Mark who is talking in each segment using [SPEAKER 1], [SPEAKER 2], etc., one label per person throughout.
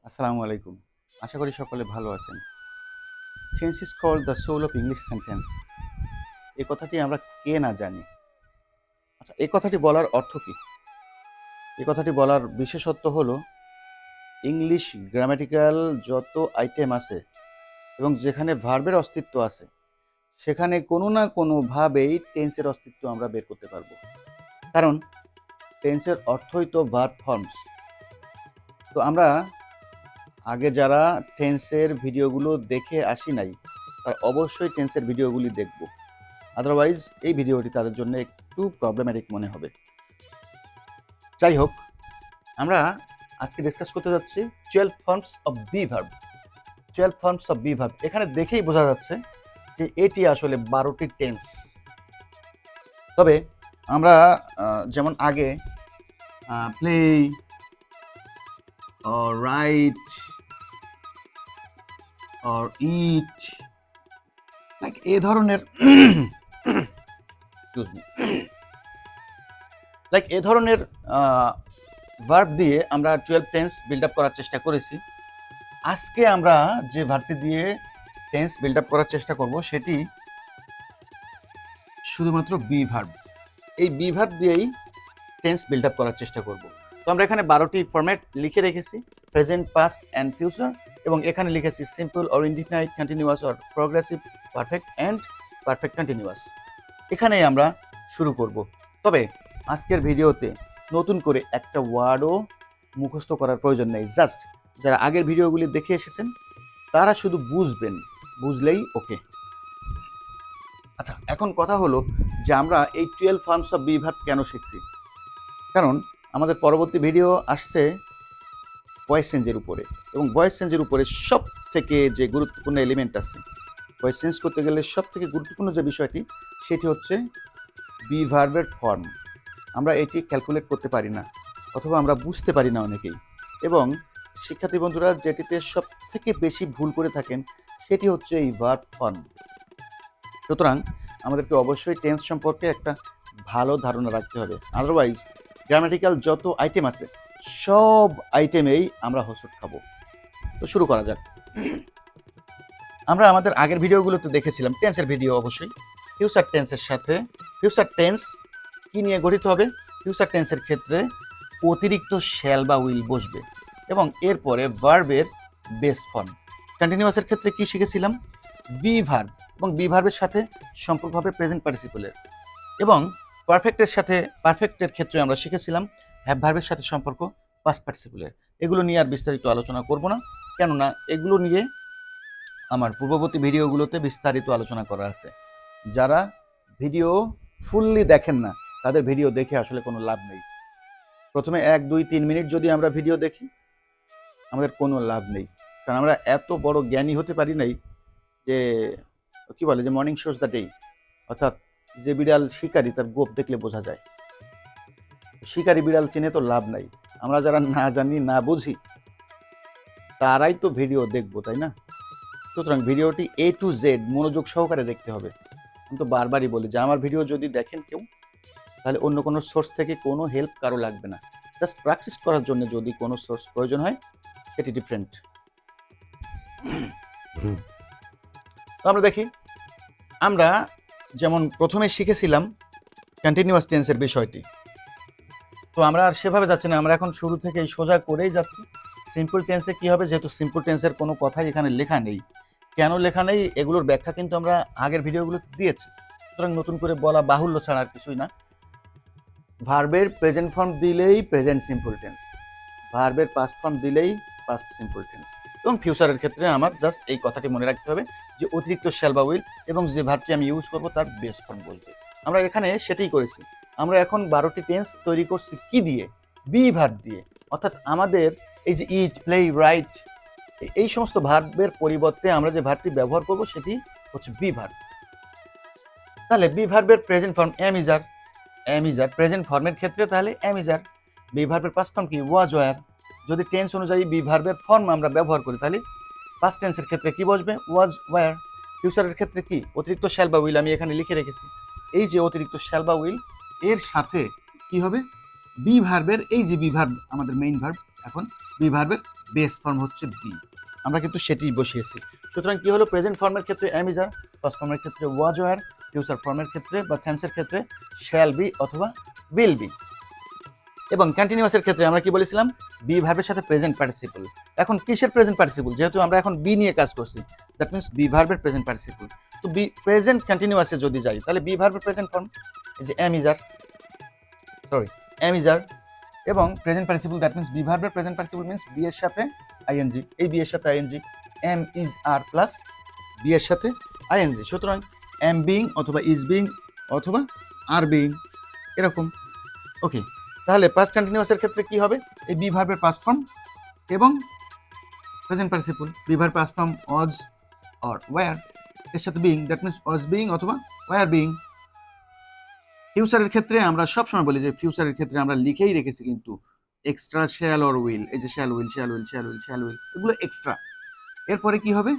[SPEAKER 1] আসসালামু আলাইকুম। আশা করি সকলে ভালো আছেন। Change is called the soul of English sentence. এই কথাটি আমরা কে না জানি। আচ্ছা, এই কথাটি বলার অর্থ কী? এই কথাটি বলার বিশেষত্ব হলো ইংলিশ গ্রামাটিক্যাল যত আইটেম আছে এবং যেখানে ভার্বের অস্তিত্ব আছে সেখানে কোনো না কোনোভাবেই টেন্সের অস্তিত্ব আমরা বের করতে পারবো। কারণ টেন্সের অর্থই তো ভার্ব ফর্মস। তো আমরা আগে যারা টেন্সের ভিডিওগুলো দেখে আসি নাই তারা অবশ্যই টেন্সের ভিডিওগুলি দেখব। আদারওয়াইজ এই ভিডিওটি তাদের জন্য একটু প্রবলেম্যাটিক মনে হবে। যাই হোক, আমরা আজকে ডিসকাস করতে যাচ্ছি 12 forms of be verb. 12 forms of be verb, এখানে দেখেই বোঝা যাচ্ছে যে এটি আসলে 12টি টেন্স। তবে আমরা যেমন আগে play or write or eat like এই ধরনের ভার্ব দিয়ে আমরা 12 টেন্স বিল্ড আপ করার চেষ্টা করেছি। আজকে আমরা যে ভার্বটি দিয়ে টেন্স বিল্ড আপ করার চেষ্টা করব সেটি শুধুমাত্র বি ভার্ব। এই বি ভার্ব দিয়েই টেন্স বিল্ড আপ করার চেষ্টা করব। তো আমরা এখানে 12টি ফরম্যাট লিখে রেখেছি, প্রেজেন্ট, পাস্ট অ্যান্ড ফিউচার, এবং এখানে লিখেছি simple or indefinite, continuous or progressive, perfect and perfect continuous. এখানেই আমরা শুরু করব। তবে আজকের ভিডিওতে নতুন করে একটা ওয়ার্ডও মুখস্থ করার প্রয়োজন নেই। জাস্ট যারা আগের ভিডিওগুলি দেখে এসেছেন তারা শুধু বুঝবেন, বুঝলেই ওকে। আচ্ছা, এখন কথা হলো যে আমরা এই 12 ফর্মস অফ বি ভার্ব কেন শিখছি। কারণ আমাদের পরবর্তী ভিডিও আসছে ভয়েস চেঞ্জের উপরে, এবং ভয়েস চেঞ্জের উপরে সব থেকে যে গুরুত্বপূর্ণ এলিমেন্ট আছে, ভয়েস চেঞ্জ করতে গেলে সব থেকে গুরুত্বপূর্ণ যে বিষয়টি সেটি হচ্ছে বি ভার্বের ফর্ম। আমরা এটি ক্যালকুলেট করতে পারি না, অথবা আমরা বুঝতে পারি না অনেকেই, এবং শিক্ষার্থী বন্ধুরা যেটিতে সব থেকে বেশি ভুল করে থাকেন সেটি হচ্ছে এই ভার্ব ফর্ম। সুতরাং আমাদেরকে অবশ্যই টেন্স সম্পর্কে একটা ভালো ধারণা রাখতে হবে, আদারওয়াইজ গ্রামাটিক্যাল যত আইটেম আছে সব আইটেমেই আমরা হোঁচট খাবো। তো শুরু করা যাক। আমরা আমাদের আগের ভিডিওগুলোতে দেখেছিলাম টেন্সের ভিডিও, অবশ্যই ফিউচার টেন্সের সাথে ফিউচার টেন্স কি নিয়ে গঠিত হবে। ফিউচার টেন্সের ক্ষেত্রে অতিরিক্ত শ্যাল বা উইল বসবে, এবং এরপরে ভার্বের বেস ফর্ম। কন্টিনিউয়াসের ক্ষেত্রে কি শিখেছিলাম? বি ভার্ব, এবং বি ভার্বের সাথে সম্পর্ক হবে প্রেজেন্ট পার্টিসিপলের, এবং পারফেক্টের ক্ষেত্রে আমরা শিখেছিলাম হ্যাভ ভার্বের সাথে সম্পর্ক পাস্ট পার্টিসিপলের। এগুলো নিয়ে আর বিস্তারিত আলোচনা করব না, কেননা এগুলো নিয়ে আমার পূর্ববর্তী ভিডিওগুলোতে বিস্তারিত আলোচনা করা আছে। যারা ভিডিও ফুললি দেখেন না তাদের ভিডিও দেখে আসলে কোনো লাভ নেই। প্রথমে 1, 2, 3 মিনিট যদি আমরা ভিডিও দেখি আমাদের কোনো লাভ নেই, কারণ আমরা এত বড় জ্ঞানী হতে পারি নাই যে কি বলে যে মর্নিং শোজ দ্য ডে, অর্থাৎ যে বিড়াল শিকারী তার গোপ দেখলে বোঝা যায়। শিকারী বিড়াল চিনে তো লাভ নাই। আমরা যারা না জানি না বুঝি তারাই তো ভিডিও দেখবো, তাই না? সুতরাং ভিডিওটি A to Z মনোযোগ সহকারে দেখতে হবে। আমি তো বারবারই বলি যে আমার ভিডিও যদি দেখেন কেউ, তাহলে অন্য কোনো সোর্স থেকে কোনো হেল্প কারো লাগবে না। জাস্ট প্র্যাকটিস করার জন্য যদি কোনো সোর্স প্রয়োজন হয় সেটি ডিফারেন্ট। তো আমরা দেখি, আমরা যেমন প্রথমে শিখেছিলাম কন্টিনিউয়াস টেন্সের বিষয়টি, তো আমরা আর সেভাবে যাচ্ছি না, আমরা এখন শুরু থেকে সোজা করেই যাচ্ছি। সিম্পল টেন্সে কি হবে, যেহেতু সিম্পল টেন্সের কোনো কথাই এখানে লেখা নেই, কেন লেখা নেই এগুলোর ব্যাখ্যা কিন্তু আমরা আগের ভিডিওগুলোতে দিয়েছি, সুতরাং নতুন করে বলা বাহুল্য ছাড়া আর কিছুই না। ভার্বের প্রেজেন্ট ফর্ম দিলেই প্রেজেন্ট সিম্পল টেন্স, ভার্বের পাস্ট ফর্ম দিলেই পাস্ট সিম্পল টেন্স, এবং ফিউচারের ক্ষেত্রে আমার জাস্ট এই কথাটি মনে রাখতে হবে যে অতিরিক্ত শ্যাল বা উইল এবং যে ভার্বটি আমি ইউজ করবো তার বেস ফর্ম বলতে। আমরা এখানে সেটাই করেছি। আমরা এখন 12টি টেন্স তৈরি করছি কি দিয়ে? বি ভার্ব দিয়ে। অর্থাৎ আমাদের এই যে ইট, প্লে, রাইট, এই সমস্ত ভার্বের পরিবর্তে আমরা যে ভার্বটি ব্যবহার করব সেটি হচ্ছে বি ভার্ব। তাহলে বি ভার্বের present form am is are, present ফর্মের ক্ষেত্রে তাহলে এম ইজ আর। বি ভার্বের পাস্ট ফর্ম কি? Was were. যদি টেন্স অনুযায়ী বি ভার্বের ফর্ম আমরা ব্যবহার করি তাহলে পাস্ট টেন্সের ক্ষেত্রে কি বসবে? Was were. ফিউচারের ক্ষেত্রে কি? অতিরিক্ত শ্যাল বা উইল আমি এখানে লিখে রেখেছি। এই যে অতিরিক্ত শ্যাল বা উইল এর সাথে কি হবে? বি ভার্বের, এই যে বি ভার্ব আমাদের মেইন ভার্ব, এখন বি ভার্বের বেস ফর্ম হচ্ছে বি, আমরা কিন্তু সেটিই বসিয়েছি। সুতরাং কি হলো, প্রেজেন্ট ফর্মের ক্ষেত্রে এম ইজ আর, পাস্ট ফর্মের ক্ষেত্রে ওয়াজ ওয়্যার, ফিউচার ফর্মের ক্ষেত্রে বা টেন্সের ক্ষেত্রে শ্যাল বি অথবা উইল বি, এবং কন্টিনিউয়াসের ক্ষেত্রে আমরা কি বলেছিলাম, বি ভার্বের সাথে প্রেজেন্ট পার্টিসিপল। এখন কিসের প্রেজেন্ট পার্টিসিপল, যেহেতু আমরা এখন বি নিয়ে কাজ করছি, দ্যাট মিনস বি ভার্বের প্রেজেন্ট পার্টিসিপল। তো বি প্রেজেন্ট কন্টিনিউয়াসে যদি যাই তাহলে বি ভার্বের প্রেজেন্ট ফর্ম এই যে am is are, am is are, এবং present participle that means be ভার্বের প্রেজেন্ট পার্টিসিপল মিনস বি এর সাথে আইএনজি, এই বি এর সাথে ING, am is are plus be এর সাথে আইএনজি। সুতরাং এম বিং অথবা ইজ বিং অথবা আর বিং, এরকম। ওকে, তাহলে পাস্ট কন্টিনিউয়াসের ক্ষেত্রে কি হবে, এই বি ভার্বের পাস্ট ফর্ম এবং present participle, be verb past form was or were এর সাথে being, that means was being অথবা ওয়্যার বিং। ফিউচারের ক্ষেত্রে আমরা সবসময় বলি যে ফিউচারের ক্ষেত্রে আমরা লিখেই রেখেছি কিন্তু এক্সট্রা শ্যাল অর উইল, এই যে shall will shall will shall will shall will, এগুলো এক্সট্রা। এরপরে কি হবে,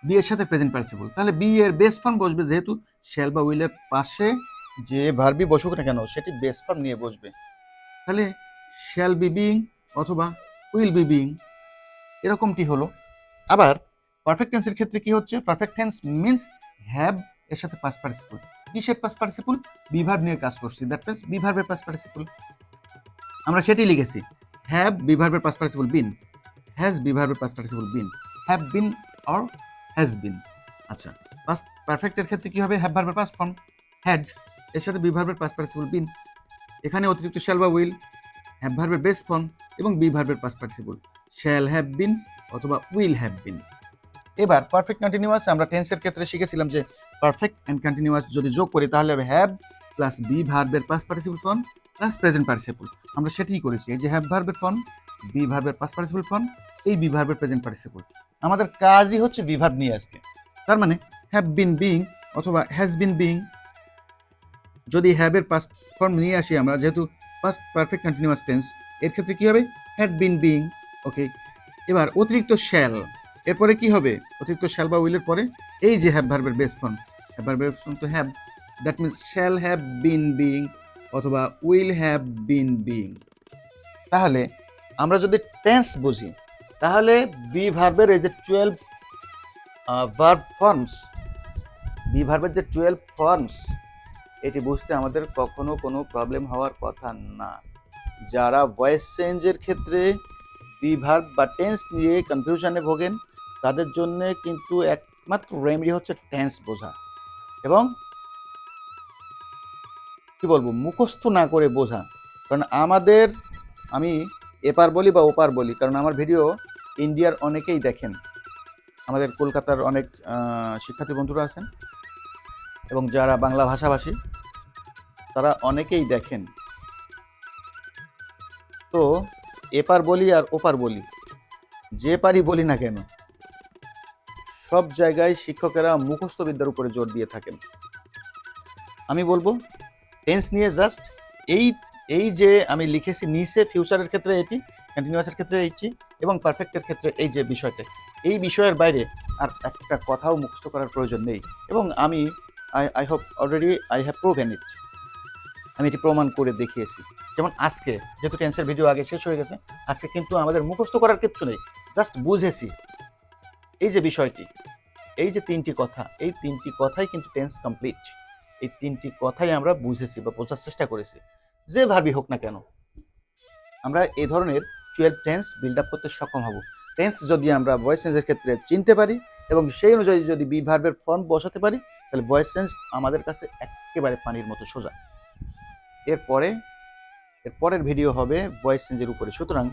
[SPEAKER 1] বি এর সাথে প্রেজেন্ট পার্টিসিপল, তাহলে বি এর বেস ফর্ম বসবে, যেহেতু শ্যাল বা উইলের পাশে যে ভার্বই বসুক না কেন সেটি বেস ফর্ম নিয়ে বসবে, তাহলে শ্যাল বি বিং অথবা উইল বি বিং, এরকমটি হলো। আবার পারফেক্ট টেন্সের ক্ষেত্রে কি হচ্ছে, পারফেক্ট টেন্স মিন্স হ্যাভ এর সাথে পাস্ট পার্টিসিপল, কিসের পাস্ট পার্টিসিপল, বি ভার্ব নিয়ে কাজ করছি, দ্যাট মিন্স বি ভার্বের পাস্ট পার্টিসিপল, আমরা সেটাই লিখেছি, হ্যাভ বি ভার্বের past participle been, has be ভার্বের past participle been, have been or has been. আচ্ছা, পাস্ট পারফেক্টের ক্ষেত্রে কি হবে, হ্যাভ ভার্বের পাস্ট ফর্ম হ্যাড এর সাথে বি ভার্বের পাস্ট পার্টিসিপল বিন, এখানে অতিরিক্ত শ্যাল বা উইল, হ্যাভ ভার্বের বেস ফর্ম এবং বি ভার্বের past participle shall have been অথবা উইল হ্যাভ বিন। এবার পারফেক্ট কন্টিনিউয়াস আমরা টেন্সের ক্ষেত্রে শিখেছিলাম যে পারফেক্ট অ্যান্ড কন্টিনিউয়াস যদি যোগ করি তাহলে হবে হ্যাভ প্লাস বি ভার্বের past participle form plus present participle, আমরা সেটাই করেছি, এই যে হ্যাভ ভার্বের ফর্ম, বি ভার্বের পাস্ট পার্টিসিপল ফর্ম, এই বি ভার্বের প্রেজেন্ট পার্টিসিপল, আমাদের কাজই হচ্ছে বি ভার্ব নিয়ে আসতে। তার মানে হ্যাভ বিন বিং অথবা হ্যাজ বিন বিং, যদি হ্যাভের পাস্ট ফর্ম নিয়ে আসি আমরা, যেহেতু পাস্ট পারফেক্ট কন্টিনিউয়াস টেন্স, এর ক্ষেত্রে কি হবে, হ্যাড বিন বিং। ওকে, এবার অতিরিক্ত শ্যাল, এরপরে কি হবে, অতিরিক্ত শ্যাল বা উইলের পরে এই যে হ্যাভ ভার্বের বেস ফর্ম, হ্যাভ ভার্বের বেস ফর্ম তো have, that means shall have been being অথবা উইল হ্যাভ বিন বিং। তাহলে আমরা যদি টেন্স বুঝি তাহলে বি ভার্বের এই যে 12 ভার্ব ফর্মস, বি ভার্বের যে 12 ফর্মস, এটি বুঝতে আমাদের কখনো কোনো প্রবলেম হওয়ার কথা না। যারা ভয়েস চেঞ্জের ক্ষেত্রে বি ভার্ব বা টেন্স নিয়ে কনফিউশনে ভোগেন তাদের জন্য কিন্তু একমাত্র রেমেডি হচ্ছে টেন্স বোঝা এবং কি বলবো, মুখস্থ না করে বোঝা। কারণ আমাদের, আমি এপার বলি বা ওপার বলি, কারণ আমার ভিডিও ইন্ডিয়ার অনেকেই দেখেন, আমাদের কলকাতার অনেক শিক্ষার্থী বন্ধুরা আছেন এবং যারা বাংলা ভাষাভাষী তারা অনেকেই দেখেন। তো এপার বলি আর ওপার বলি, যে পারি বলি না কেন, সব জায়গায় শিক্ষকেরা মুখস্থ বিদ্যার উপরে জোর দিয়ে থাকেন। আমি বলবো টেন্স নিয়ে জাস্ট এই যে আমি লিখেছি নিচে, ফিউচারের ক্ষেত্রে এটি, কন্টিনিউয়াসের ক্ষেত্রে এইটি এবং পারফেক্টের ক্ষেত্রে এই যে বিষয়টা, এই বিষয়ের বাইরে আর একটা কথাও মুখস্থ করার প্রয়োজন নেই। এবং আমি I hope already I have proven it, আমি এটি প্রমাণ করে দেখিয়েছি। যেমন আজকে যেহেতু টেন্সের ভিডিও আগে শেষ হয়ে গেছে, আজকে কিন্তু আমাদের মুখস্থ করার কিছু নেই, জাস্ট বুঝেছি এই যে বিষয়টি, এই যে তিনটি কথা, এই তিনটি কথাই কিন্তু টেন্স কমপ্লিট, এই তিনটি কথাই আমরা বুঝেছি বা বোঝার চেষ্টা করেছি। যে ভার্বই হোক না কেন আমরা এই ধরনের 12 টেন্স বিল্ড আপ করতে সক্ষম হব, টেন্স যদি আমরা ভয়েস চেঞ্জের ক্ষেত্রে চিনতে পারি এবং সেই অনুযায়ী যদি বি ভার্বের ফর্ম বসাতে পারি তাহলে ভয়েস চেঞ্জ আমাদের কাছে একেবারে পানির মতো সোজা। এরপরের ভিডিও হবে ভয়েস চেঞ্জের উপরে। সুতরাং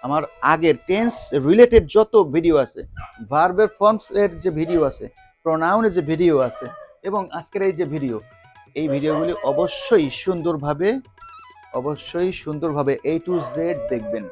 [SPEAKER 1] আমার আগের টেন্স রিলেটেড যত ভিডিও আছে, ভার্বের ফর্মস এর যে ভিডিও আছে, প্রোনাউনের যে ভিডিও আছে এবং আজকের এই যে ভিডিও, এই ভিডিওগুলি অবশ্যই সুন্দরভাবে A to Z দেখবেন।